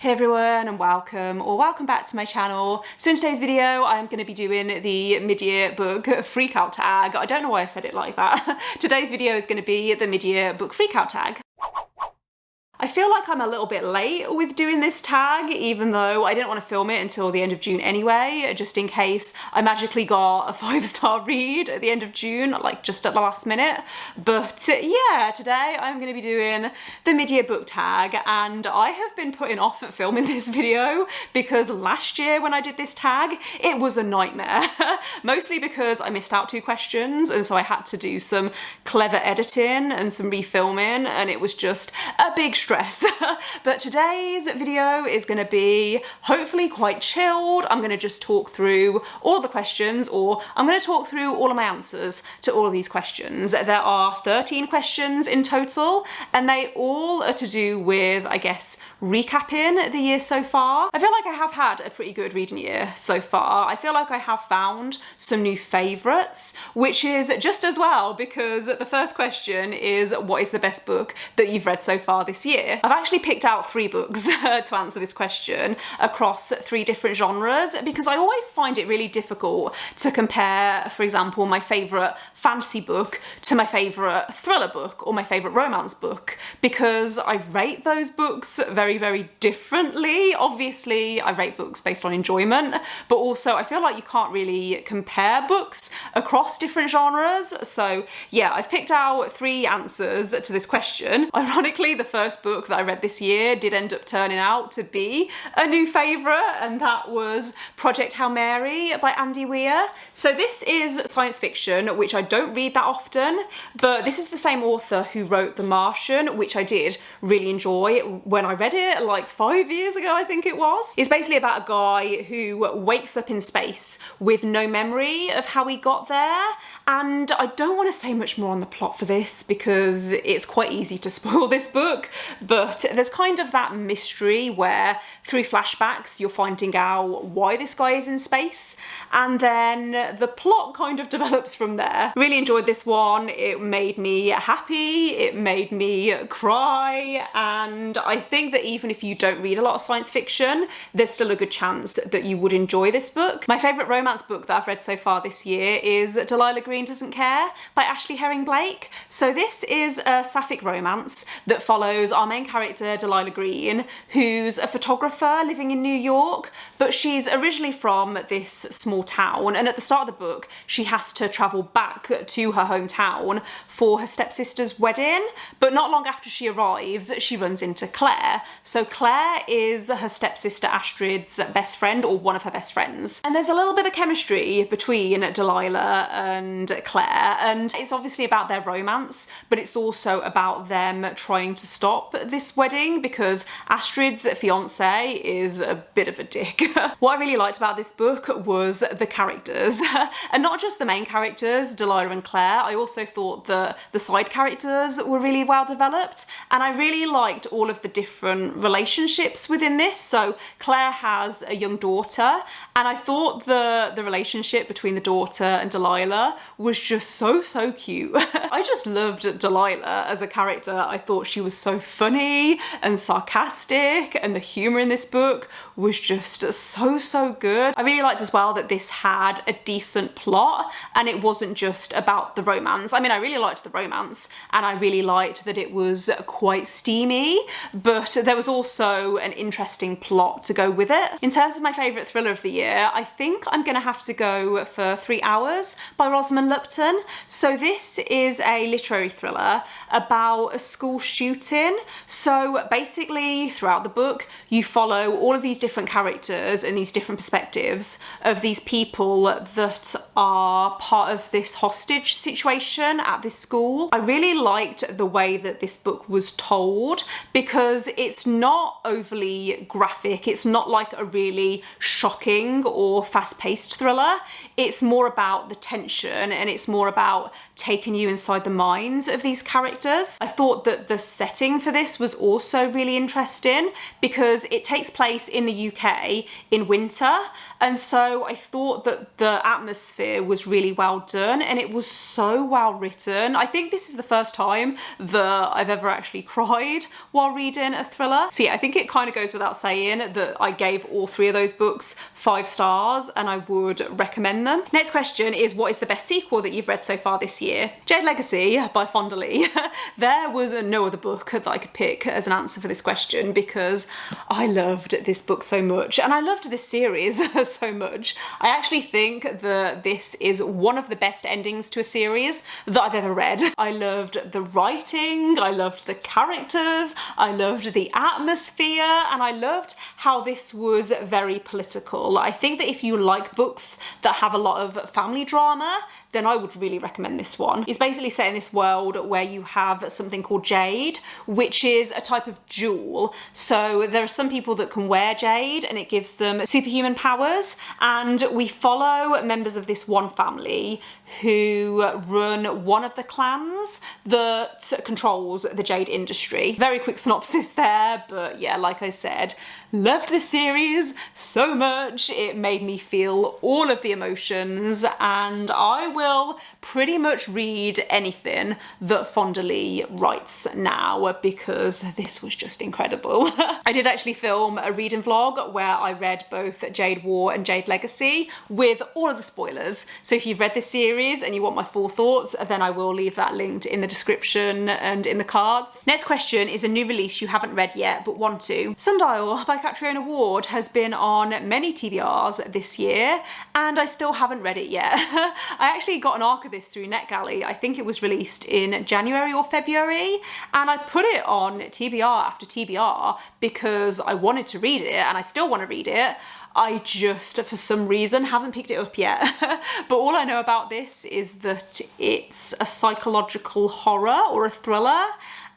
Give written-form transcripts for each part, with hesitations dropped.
Hey everyone and welcome back to my channel. So in today's video I'm going to be doing the mid-year book freakout tag. I don't know why I said it like that. Today's video is going to be the mid-year book freakout tag. I feel like I'm a little bit late with doing this tag, even though I didn't want to film it until the end of June anyway, just in case I magically got a 5-star read at the end of June, like just at the last minute. But yeah, today I'm going to be doing the mid-year book tag, and I have been putting off filming this video because last year when I did this tag, it was a nightmare. Mostly because I missed out 2 questions, and so I had to do some clever editing and some refilming, and it was just a big stress. But today's video is going to be hopefully quite chilled. I'm going to just talk through all the questions, or I'm going to talk through all of my answers to all of these questions. There are 13 questions in total, and they all are to do with, I guess, recapping the year so far. I feel like I have had a pretty good reading year so far. I feel like I have found some new favourites, which is just as well because the first question is, what is the best book that you've read so far this year? I've actually picked out 3 books to answer this question across 3 different genres, because I always find it really difficult to compare, for example, my favourite fantasy book to my favourite thriller book or my favourite romance book, because I rate those books very, very differently. Obviously, I rate books based on enjoyment, but also I feel like you can't really compare books across different genres. So yeah, I've picked out 3 answers to this question. Ironically, the first book that I read this year did end up turning out to be a new favourite, and that was Project Hail Mary by Andy Weir. So this is science fiction, which I don't read that often, but this is the same author who wrote The Martian, which I did really enjoy when I read it like 5 years ago, I think it was. It's basically about a guy who wakes up in space with no memory of how he got there, and I don't want to say much more on the plot for this because it's quite easy to spoil this book. But there's kind of that mystery where through flashbacks you're finding out why this guy is in space, and then the plot kind of develops from there. Really enjoyed this one. It made me happy, it made me cry, and I think that even if you don't read a lot of science fiction, there's still a good chance that you would enjoy this book. My favourite romance book that I've read so far this year is Delilah Doesn't Care by Ashley Herring Blake. So this is a sapphic romance that follows our main character Delilah Green, who's a photographer living in New York, but she's originally from this small town, and at the start of the book she has to travel back to her hometown for her stepsister's wedding, but not long after she arrives she runs into Claire. So Claire is her stepsister Astrid's best friend, or one of her best friends, and there's a little bit of chemistry between Delilah and Claire, and it's obviously about their romance, but it's also about them trying to stop this wedding because Astrid's fiance is a bit of a dick. What I really liked about this book was the characters, and not just the main characters, Delilah and Claire. I also thought that the side characters were really well developed, and I really liked all of the different relationships within this. So Claire has a young daughter, and I thought the relationship between the daughter and Delilah was just so cute. I just loved Delilah as a character. I thought she was so funny and sarcastic, and the humour in this book was just so good. I really liked as well that this had a decent plot and it wasn't just about the romance. I mean, I really liked the romance and I really liked that it was quite steamy, but there was also an interesting plot to go with it. In terms of my favourite thriller of the year, I think I'm gonna have to go for 3 Hours by Rosamund Lupton. So this is a literary thriller about a school shooting. So basically throughout the book you follow all of these different characters and these different perspectives of these people that are part of this hostage situation at this school. I really liked the way that this book was told because it's not overly graphic. It's not like a really shocking or fast-paced thriller. It's more about the tension and it's more about taking you inside the minds of these characters. I thought that the setting for this was also really interesting because it takes place in the UK in winter, and so I thought that the atmosphere was really well done and it was so well written. I think this is the first time that I've ever actually cried while reading a thriller. So yeah, I think it kind of goes without saying that I gave all three of those books 5 stars and I would recommend them. Next question is, what is the best sequel that you've read so far this year? Jade Legacy by Fonda Lee. There was no other book that I could pick as an answer for this question because I loved this book so much and I loved this series so much. I actually think that this is one of the best endings to a series that I've ever read. I loved the writing, I loved the characters, I loved the atmosphere, and I loved how this was very political. I think that if you like books that have a lot of family drama, then I would really recommend this one. It's basically set in this world where you have something called jade, which is a type of jewel. So there are some people that can wear jade and it gives them superhuman powers, and we follow members of this one family who run one of the clans that controls the jade industry. Very quick synopsis there, but yeah, like I said, loved this series so much. It made me feel all of the emotions, and I will pretty much read anything that Fonda Lee writes now because this was just incredible. I did actually film a reading vlog where I read both Jade War and Jade Legacy with all of the spoilers. So if you've read this series and you want my full thoughts, then I will leave that linked in the description and in the cards. Next question is a new release you haven't read yet but want to. Sundial by Catriona Ward has been on many TBRs this year and I still haven't read it yet. I actually got an arc of this through NetGalley. I think it was released in January or February, and I put it on TBR after TBR because I wanted to read it and I still want to read it. I just, for some reason, haven't picked it up yet. But all I know about this is that it's a psychological horror or a thriller,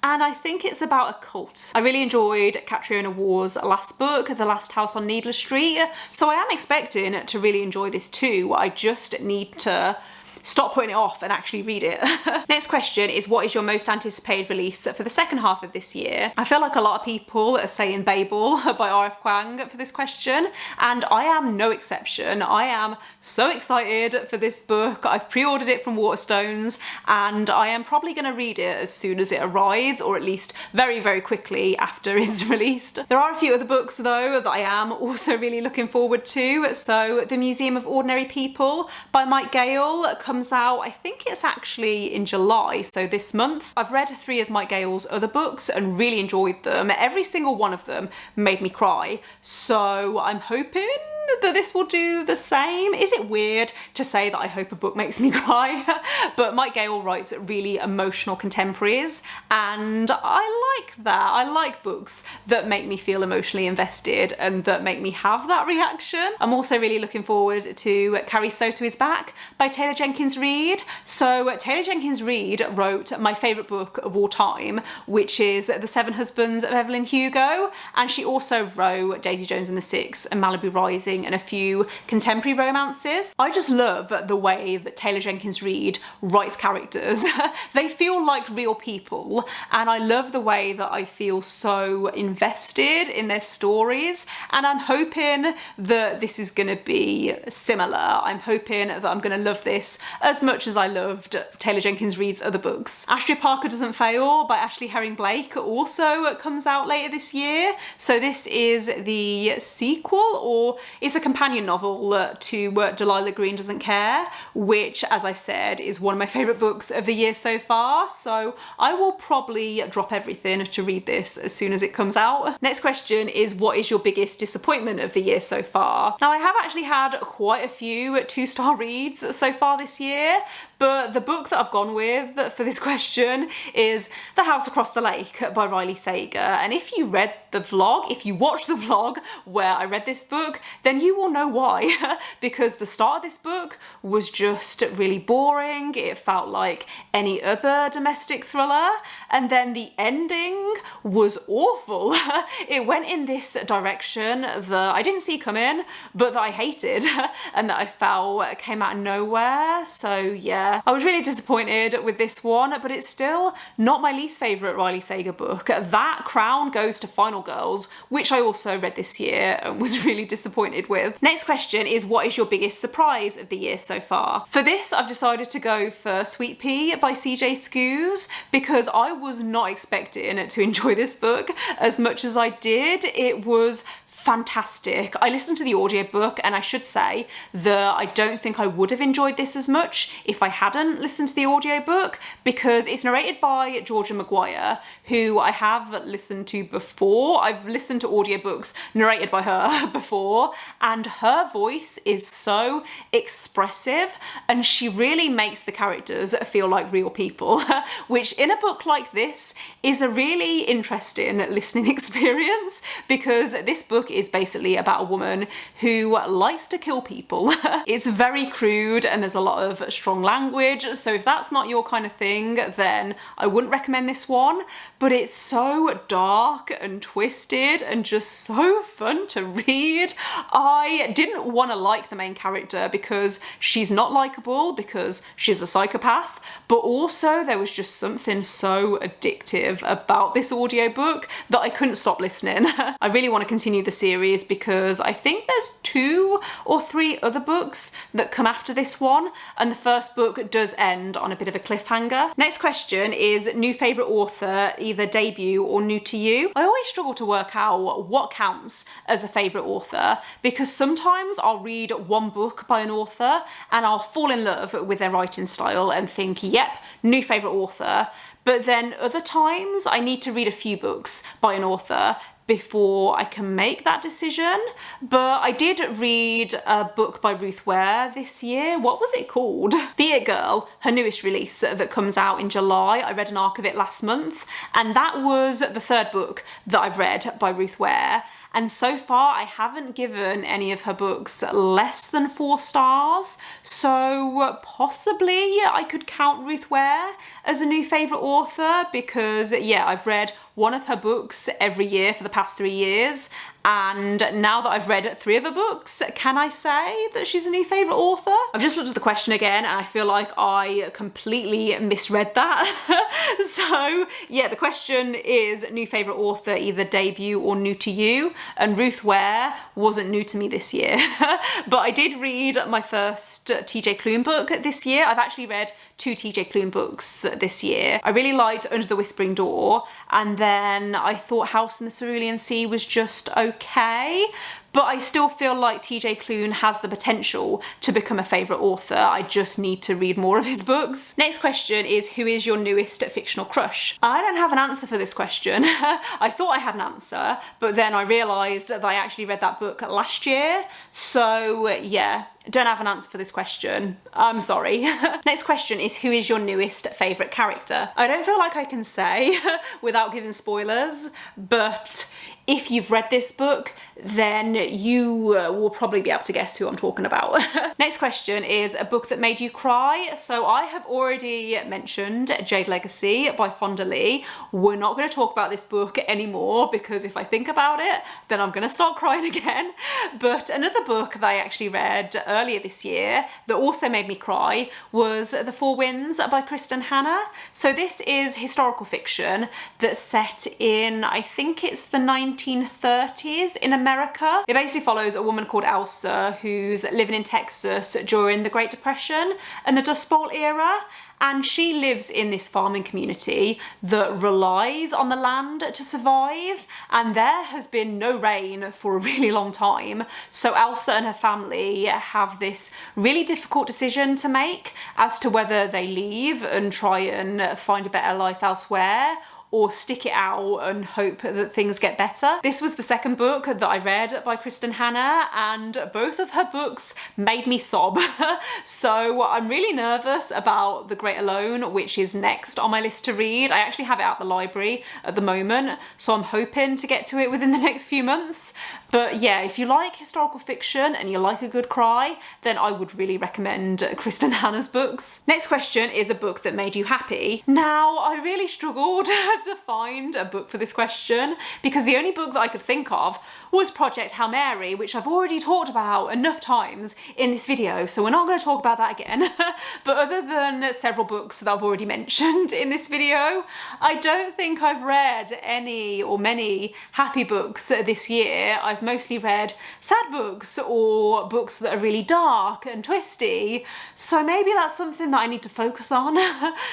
and I think it's about a cult. I really enjoyed Catriona Ward's last book, The Last House on Needless Street, so I am expecting to really enjoy this too. I just need to stop putting it off and actually read it. Next question is, what is your most anticipated release for the second half of this year? I feel like a lot of people are saying Babel by R.F. Kuang for this question, and I am no exception. I am so excited for this book. I've pre-ordered it from Waterstones and I am probably going to read it as soon as it arrives, or at least very, very quickly after it's released. There are a few other books though that I am also really looking forward to. So The Museum of Ordinary People by Mike Gale comes out, I think it's actually in July, so this month. I've read 3 of Mike Gale's other books and really enjoyed them. Every single one of them made me cry, so I'm hoping that this will do the same. Is it weird to say that I hope a book makes me cry? But Mike Gale writes really emotional contemporaries and I like that. I like books that make me feel emotionally invested and that make me have that reaction. I'm also really looking forward to Carrie Soto Is Back by Taylor Jenkins Reid. So Taylor Jenkins Reid wrote my favourite book of all time, which is The Seven Husbands of Evelyn Hugo, and she also wrote Daisy Jones and the Six and Malibu Rising and a few contemporary romances. I just love the way that Taylor Jenkins Reid writes characters. They feel like real people, and I love the way that I feel so invested in their stories, and I'm hoping that this is going to be similar. I'm hoping that I'm going to love this as much as I loved Taylor Jenkins Reid's other books. Astrid Parker Doesn't Fail by Ashley Herring Blake also comes out later this year. So this is the sequel, or it's a companion novel to Delilah Green Doesn't Care, which, as I said, is one of my favourite books of the year so far. So I will probably drop everything to read this as soon as it comes out. Next question is, what is your biggest disappointment of the year so far? Now, I have actually had quite a few 2-star reads so far this year, but the book that I've gone with for this question is The House Across the Lake by Riley Sager. And if you read the vlog, if you watched the vlog where I read this book, then you will know why. Because the start of this book was just really boring. It felt like any other domestic thriller. And then the ending was awful. It went in this direction that I didn't see coming, but that I hated and that I felt came out of nowhere. So yeah, yeah, I was really disappointed with this one, but it's still not my least favourite Riley Sager book. That crown goes to Final Girls, which I also read this year and was really disappointed with. Next question is, what is your biggest surprise of the year so far? For this, I've decided to go for Sweet Pea by CJ Scoos because I was not expecting to enjoy this book as much as I did. It was fantastic. I listened to the audiobook and I should say that I don't think I would have enjoyed this as much if I hadn't listened to the audiobook, because it's narrated by Georgia Maguire, who I have listened to before. I've listened to audiobooks narrated by her before, and her voice is so expressive and she really makes the characters feel like real people, which in a book like this is a really interesting listening experience, because this book is basically about a woman who likes to kill people. It's very crude and there's a lot of strong language, so if that's not your kind of thing, then I wouldn't recommend this one, but it's so dark and twisted and just so fun to read. I didn't want to like the main character because she's not likable, because she's a psychopath, but also there was just something so addictive about this audiobook that I couldn't stop listening. I really want to continue the series because I think there's 2 or 3 other books that come after this one, and the first book does end on a bit of a cliffhanger. Next question is new favourite author, either debut or new to you. I always struggle to work out what counts as a favourite author, because sometimes I'll read one book by an author and I'll fall in love with their writing style and think, yep, new favourite author. But then other times I need to read a few books by an author before I can make that decision. But I did read a book by Ruth Weir this year. What was it called? The It Girl, her newest release that comes out in July. I read an arc of it last month, and that was the 3rd book that I've read by Ruth Weir. And so far I haven't given any of her books less than 4 stars, so possibly I could count Ruth Weir as a new favourite author, because yeah, I've read one of her books every year for the past 3 years, and now that I've read 3 of her books, can I say that she's a new favourite author? I've just looked at the question again and I feel like I completely misread that. So yeah, the question is new favourite author, either debut or new to you, and Ruth Weir wasn't new to me this year. But I did read my first TJ Klune book this year. I've actually read 2 TJ Klune books this year. I really liked Under the Whispering Door, and then I thought House in the Cerulean Sea was just okay. But I still feel like TJ Klune has the potential to become a favourite author. I just need to read more of his books. Next question is, who is your newest fictional crush? I don't have an answer for this question. I thought I had an answer, but then I realised that I actually read that book last year. So yeah, don't have an answer for this question. I'm sorry. Next question is, who is your newest favourite character? I don't feel like I can say without giving spoilers, but if you've read this book, then you will probably be able to guess who I'm talking about. Next question is a book that made you cry. So I have already mentioned Jade Legacy by Fonda Lee. We're not going to talk about this book anymore, because if I think about it, then I'm going to start crying again. But another book that I actually read earlier this year that also made me cry was The Four Winds by Kristen Hanna. So this is historical fiction that's set in, I think it's the 1930s in America. It basically follows a woman called Elsa who's living in Texas during the Great Depression and the Dust Bowl era, and she lives in this farming community that relies on the land to survive, and there has been no rain for a really long time. So Elsa and her family have this really difficult decision to make as to whether they leave and try and find a better life elsewhere, or stick it out and hope that things get better. This was the second book that I read by Kristen Hanna, and both of her books made me sob. So I'm really nervous about The Great Alone, which is next on my list to read. I actually have it at the library at the moment, so I'm hoping to get to it within the next few months. But yeah, if you like historical fiction and you like a good cry, then I would really recommend Kristen Hanna's books. Next question is a book that made you happy. Now, I really struggled to find a book for this question because the only book that I could think of was Project Hail Mary, which I've already talked about enough times in this video, so we're not going to talk about that again. But other than several books that I've already mentioned in this video, I don't think I've read any or many happy books this year. I've mostly read sad books or books that are really dark and twisty, so maybe that's something that I need to focus on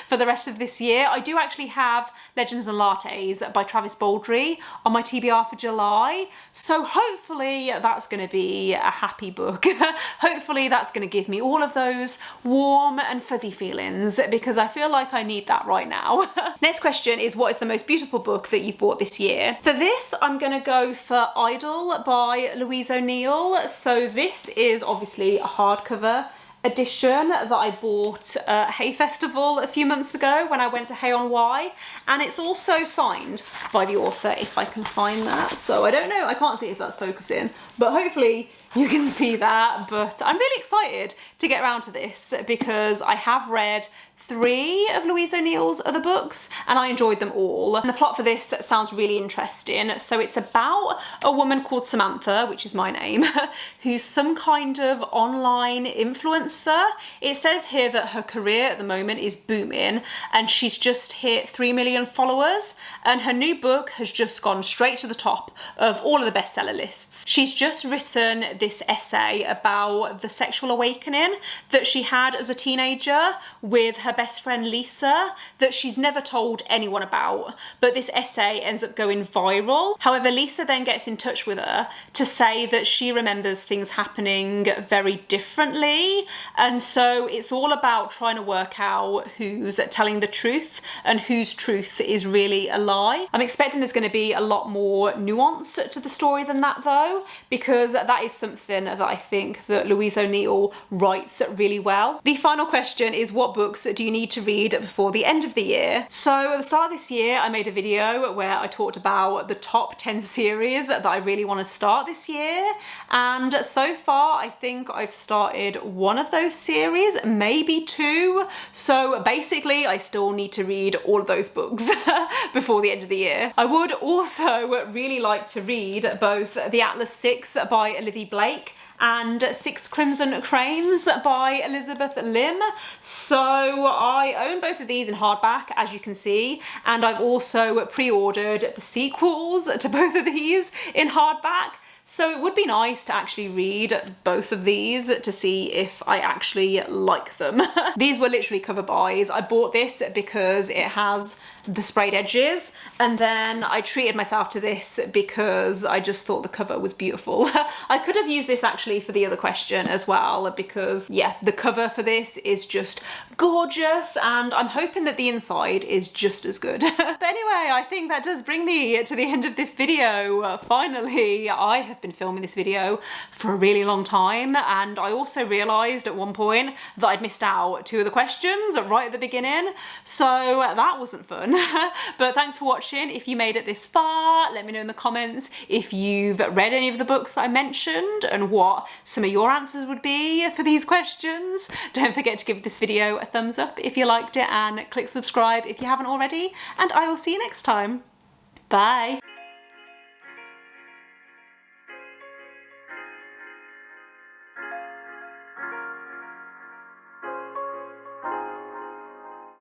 for the rest of this year. I do actually have Legends and Lattes by Travis Baldry on my TBR for July, so hopefully that's going to be a happy book. Hopefully that's going to give me all of those warm and fuzzy feelings because I feel like I need that right now. Next question is, what is the most beautiful book that you've bought this year? For this, I'm going to go for Idle by Louise O'Neill. So this is obviously a hardcover edition that I bought at Hay Festival a few months ago when I went to Hay on Wye, and it's also signed by the author, if I can find that. So I don't know, I can't see if that's focusing, but hopefully you can see that. But I'm really excited to get around to this because I have read 3 of Louise O'Neill's other books and I enjoyed them all. And the plot for this sounds really interesting. So it's about a woman called Samantha, which is my name, who's some kind of online influencer. It says here that her career at the moment is booming and she's just hit 3 million followers, and her new book has just gone straight to the top of all of the bestseller lists. She's just written this essay about the sexual awakening that she had as a teenager with her best friend Lisa that she's never told anyone about, but this essay ends up going viral. However, Lisa then gets in touch with her to say that she remembers things happening very differently, and so it's all about trying to work out who's telling the truth and whose truth is really a lie. I'm expecting there's going to be a lot more nuance to the story than that though, because that is something that I think that Louise O'Neill writes really well. The final question is, what books do you need to read before the end of the year? So at the start of this year, I made a video where I talked about the top 10 series that I really want to start this year. And so far, I think I've started one of those series, maybe 2. So basically, I still need to read all of those books before the end of the year. I would also really like to read both The Atlas 6 by Olivia Blake and 6 Crimson Cranes by Elizabeth Lim. So I own both of these in hardback, as you can see, and I've also pre-ordered the sequels to both of these in hardback. So it would be nice to actually read both of these to see if I actually like them. These were literally cover buys. I bought this because it has the sprayed edges, and then I treated myself to this because I just thought the cover was beautiful. I could have used this actually for the other question as well because yeah, the cover for this is just gorgeous and I'm hoping that the inside is just as good. But anyway, I think that does bring me to the end of this video. Finally, I have been filming this video for a really long time, and I also realised at one point that I'd missed out 2 of the questions right at the beginning, so that wasn't fun. But thanks for watching. If you made it this far, let me know in the comments if you've read any of the books that I mentioned and what some of your answers would be for these questions. Don't forget to give this video a thumbs up if you liked it and click subscribe if you haven't already, and I will see you next time. Bye!